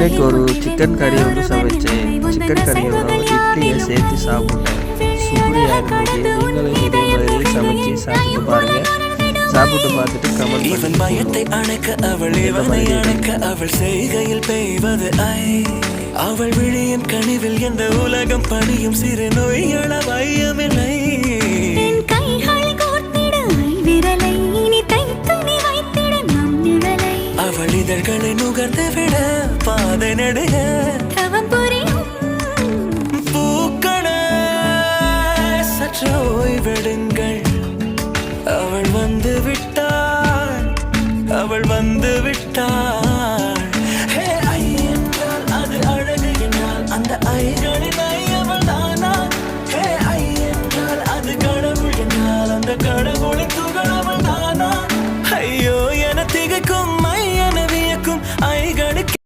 இன்னைக்கு ஒரு சிக்கன் கறி வந்து சமைச்சேன். சிக்கன் கறியோட இட்லியை சேர்த்து சாப்பிட்டேன். சூப்பராக இருந்துச்சு. நீங்களும் இதே மாதிரி சமைச்சு சாப்பிட்டு பாருங்கள். சாப்பிட்டு பார்த்துட்டு கமெண்ட் இவன் பயத்தை அணைக்க அவள் இவனை அணைக்க அவள் செய்கையில் பெய்வது அவள் விழியின் கனிவில் எந்த உலகம் பணியும் சிறு நோய்கள வையமில்லை. அவள் இதழ்களை நுகர்ந்து விட பாதை நடுக பூக்கள சற்று ஓய்வெடுங்க.